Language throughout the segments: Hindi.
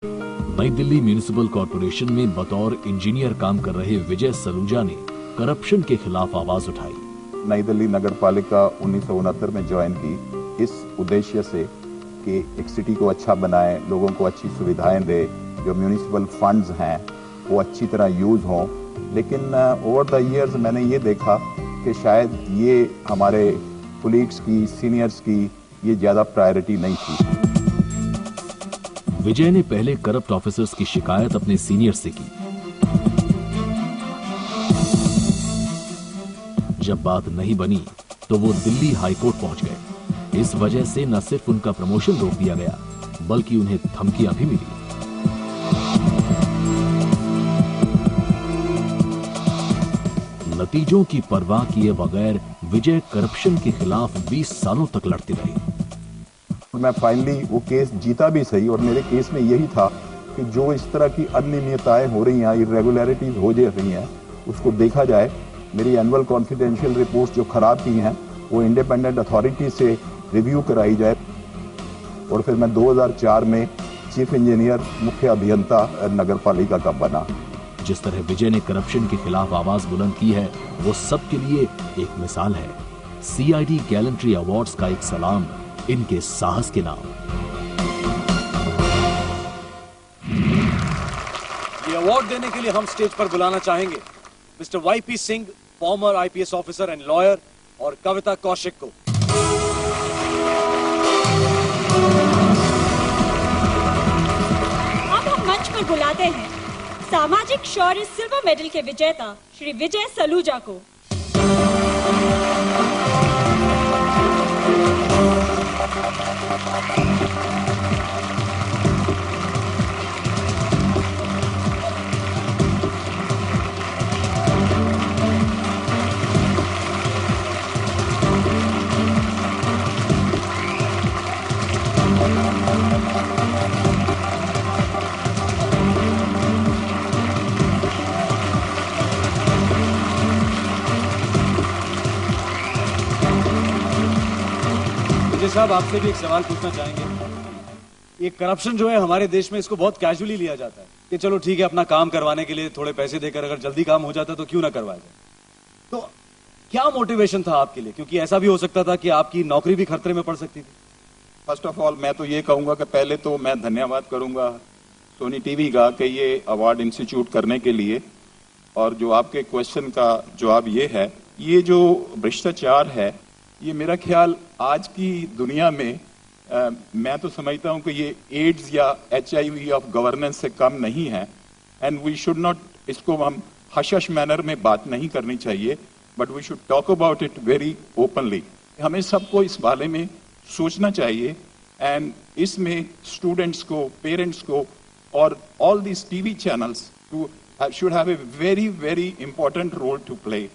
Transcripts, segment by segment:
नई दिल्ली म्यूनिसिपल कॉर्पोरेशन में बतौर इंजीनियर काम कर रहे विजय सलूजा ने करप्शन के खिलाफ आवाज उठाई। नई दिल्ली नगर पालिका 1969 में ज्वाइन की इस उद्देश्य से कि एक सिटी को अच्छा बनाए, लोगों को अच्छी सुविधाएं दे, जो म्यूनिसिपल फंड्स हैं वो अच्छी तरह यूज हों। लेकिन ओवर द इयर्स मैंने ये देखा कि शायद ये हमारे कोलीग्स की, सीनियर्स की ये ज़्यादा प्रायोरिटी नहीं थी। विजय ने पहले करप्ट ऑफिसर्स की शिकायत अपने सीनियर से की। जब बात नहीं बनी तो वो दिल्ली हाईकोर्ट पहुंच गए। इस वजह से न सिर्फ उनका प्रमोशन रोक दिया गया, बल्कि उन्हें धमकियां भी मिली। नतीजों की परवाह किए बगैर विजय करप्शन के खिलाफ 20 सालों तक लड़ते रहे। मैं फाइनली वो केस जीता भी सही, और मेरे केस में यही था कि जो इस तरह की अनियमितताएं हो रही हैं, इरेगुलरिटीज हो जा रही हैं, उसको देखा जाए। मेरी एनुअल कॉन्फिडेंशियल रिपोर्ट जो खराब की हैं वो इंडिपेंडेंट अथॉरिटी से रिव्यू कराई जाए। और फिर मैं 2004 में चीफ इंजीनियर, मुख्य अभियंता नगर पालिका का बना। जिस तरह विजय ने करप्शन के खिलाफ आवाज बुलंद की है, वो सबके लिए एक मिसाल है। CID गैलेंट्री अवार्ड्स का एक सलाम इनके साहस के नाम। ये अवार्ड देने के लिए हम स्टेज पर बुलाना चाहेंगे mister YP Singh, farmer IPS officer and lawyer, और कविता कौशिक को। अब हम मंच पर बुलाते हैं सामाजिक शौर्य सिल्वर मेडल के विजेता श्री विजय सलूजा को। विजय साहब, आपसे भी एक सवाल पूछना चाहेंगे। ये करप्शन जो है हमारे देश में, इसको बहुत कैजुअली लिया जाता है कि चलो ठीक है, अपना काम करवाने के लिए थोड़े पैसे देकर अगर जल्दी काम हो जाता तो क्यों ना करवाया जाए। तो क्या मोटिवेशन था आपके लिए? क्योंकि ऐसा भी हो सकता था कि आपकी नौकरी भी खतरे में पड़ सकती थी। फर्स्ट ऑफ ऑल मैं तो ये कहूंगा कि पहले तो मैं धन्यवाद करूंगा सोनी टीवी का कि ये अवार्ड इंस्टीट्यूट करने के लिए। और जो आपके क्वेश्चन का जवाब ये है, ये जो भ्रष्टाचार है, ये मेरा ख्याल आज की दुनिया में मैं तो समझता हूं कि ये एड्स या HIV ऑफ गवर्नेंस से कम नहीं है। एंड वी शुड नॉट, इसको हम हश मैनर में बात नहीं करनी चाहिए, but we should talk about it very openly. हमें सबको इस बारे में सोचना चाहिए। एंड इसमें स्टूडेंट्स को, पेरेंट्स को, और all this TV channels should have a very, very important role to play.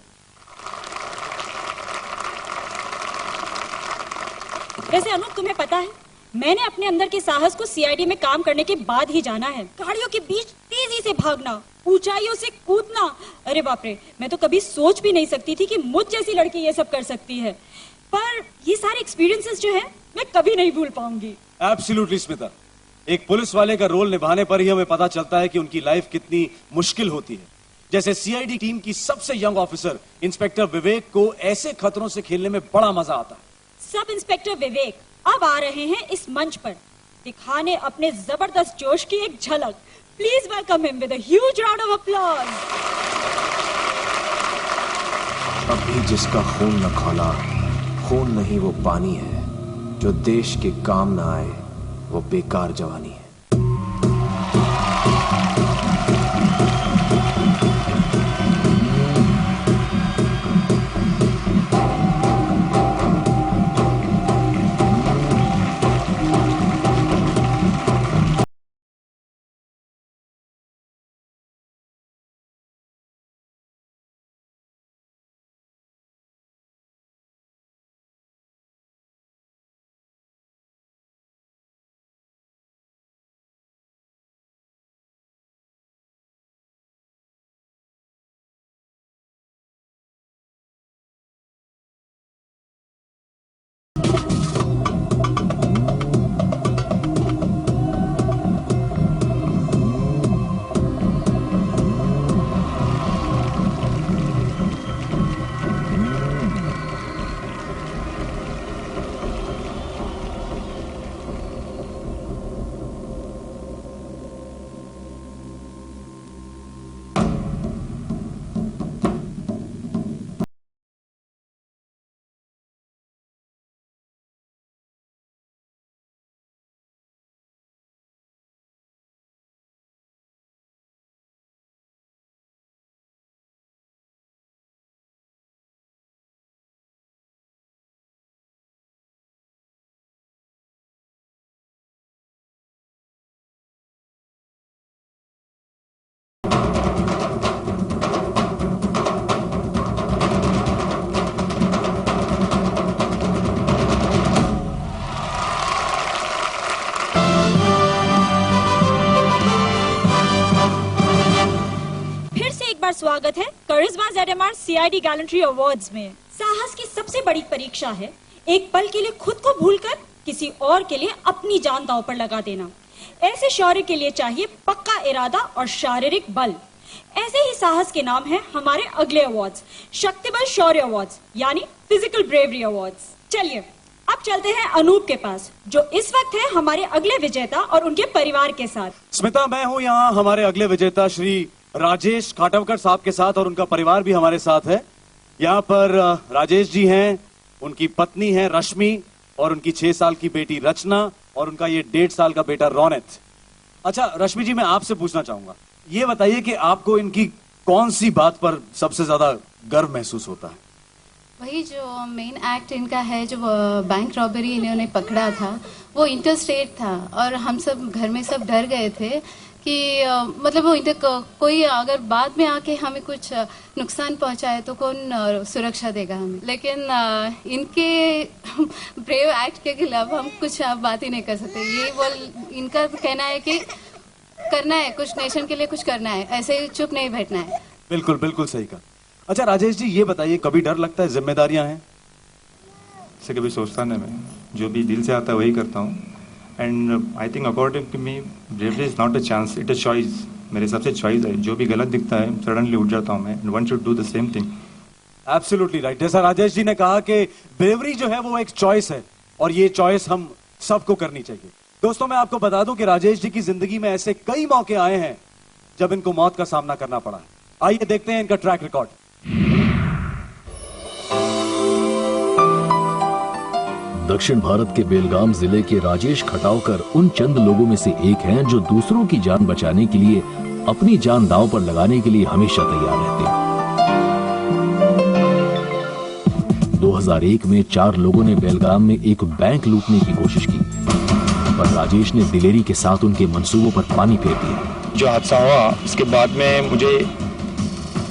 वैसे अनूप, तुम्हें पता है, मैंने अपने अंदर के साहस को CID में काम करने के बाद ही जाना है। गाड़ियों के बीच तेजी से भागना, ऊंचाइयों से कूदना, अरे बाप रे, मैं तो कभी सोच भी नहीं सकती थी कि मुझ जैसी लड़की ये सब कर सकती है। पर ये सारे एक्सपीरियंसेस जो है, मैं कभी नहीं भूल पाऊंगी। एब्सोल्युटली स्मिता, एक पुलिस वाले का रोल निभाने पर ही हमें पता चलता है कि उनकी लाइफ कितनी मुश्किल होती है। जैसे CID टीम की सबसे यंग ऑफिसर इंस्पेक्टर विवेक को ऐसे खतरों से खेलने में बड़ा मजा आता है। सब इंस्पेक्टर विवेक अब आ रहे हैं इस मंच पर, दिखाने अपने जबरदस्त जोश की एक झलक। Please welcome him with a huge round of applause. अभी जिसका खून न खौला, खून नहीं वो पानी है, जो देश के काम न आए वो बेकार जवानी है। स्वागत है करिश्मा ZMR CID गैलेंट्री अवार्ड्स में। साहस की सबसे बड़ी परीक्षा है एक पल के लिए खुद को भूलकर किसी और के लिए अपनी जान दांव पर लगा देना। ऐसे शौर्य के लिए चाहिए पक्का इरादा और शारीरिक बल। ऐसे ही साहस के नाम है हमारे अगले अवार्ड्स, शक्तिबल शौर्य अवार्ड्स यानी फिजिकल ब्रेवरी अवार्ड्स। चलिए अब चलते हैं अनूप के पास, जो इस वक्त है हमारे अगले विजेता और उनके परिवार के साथ। स्मिता, मैं हूँ यहाँ हमारे अगले विजेता श्री राजेश खाटवकर साहब के साथ और उनका परिवार भी हमारे साथ है। यहाँ पर राजेश जी हैं, उनकी पत्नी है रश्मि और उनकी 6 साल की बेटी रचना और उनका ये 1.5 साल का बेटा रौनित। अच्छा रश्मि जी, मैं आपसे पूछना चाहूंगा, ये बताइए कि आपको इनकी कौन सी बात पर सबसे ज्यादा गर्व महसूस होता है? वही जो मेन एक्ट इनका है, जो बैंक रॉबरी इन्होंने पकड़ा था, वो इंटर स्टेट था और हम सब घर में सब डर गए थे कि मतलब वो इधर कोई अगर बाद में आके हमें कुछ नुकसान पहुंचाए तो कौन सुरक्षा देगा हमें। लेकिन इनके ब्रेव एक्ट के खिलाफ हम कुछ बात ही नहीं कर सकते। ये इनका कहना है कि करना है कुछ, नेशन के लिए कुछ करना है, ऐसे ही चुप नहीं बैठना है। बिल्कुल बिल्कुल सही कहा। अच्छा राजेश जी, ये बताइए, कभी डर लगता है? जिम्मेदारियां हैं से कभी सोचता नहीं, मैं जो भी दिल से आता है वही करता हूँ। And I think according to me bravery is not a chance, it a choice. मेरे हिसाब से चॉइस है, जो भी गलत दिखता है सडनली उठ जाता हूँ मैं। One should do the same thing. Absolutely right. जैसा राजेश जी ने कहा कि ब्रेवरी जो है वो एक चॉइस है और ये चॉइस हम सबको करनी चाहिए। दोस्तों, मैं आपको बता दूं कि राजेश जी की जिंदगी में ऐसे कई मौके आए हैं जब इनको मौत का सामना करना पड़ा है। आइए देखते हैं इनका ट्रैक रिकॉर्ड। दक्षिण भारत के बेलगाम जिले के राजेश खटावकर उन चंद लोगों में से एक हैं जो दूसरों की जान बचाने के लिए अपनी जान दांव पर लगाने के लिए हमेशा तैयार रहते हैं। 2001 में 4 लोगों ने बेलगाम में एक बैंक लूटने की कोशिश की, पर राजेश ने दिलेरी के साथ उनके मंसूबों पर पानी फेर दिया। जो हादसा हुआ उसके बाद में मुझे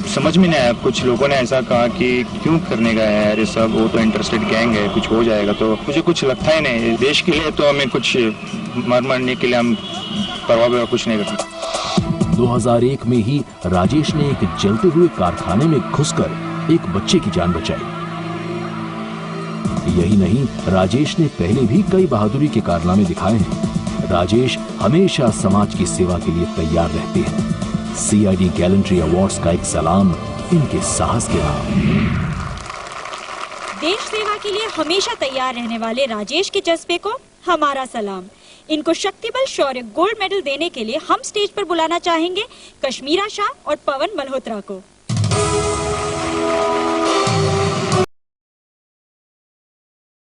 समझ में नहीं आया। कुछ लोगों ने ऐसा कहा कि क्यों करने गए हैं यार ये सब, वो तो इंटरेस्टेड गैंग है, कुछ हो जाएगा। तो मुझे कुछ लगता ही नहीं, देश के लिए तो हमें कुछ मरने के लिए हम परवाह कुछ नहीं करते। 2001 में ही राजेश ने एक जलते हुए कारखाने में घुसकर एक बच्चे की जान बचाई। यही नहीं, राजेश ने पहले भी कई बहादुरी के कारनामे दिखाए हैं। राजेश हमेशा समाज की सेवा के लिए तैयार रहते हैं। CID गैलेंट्री अवार्ड्स का एक सलाम इनके साहस के नाम। देश सेवा के लिए हमेशा तैयार रहने वाले राजेश के जज्बे को हमारा सलाम। इनको शक्तिबल शौर्य गोल्ड मेडल देने के लिए हम स्टेज पर बुलाना चाहेंगे कश्मीरा शाह और पवन मल्होत्रा को।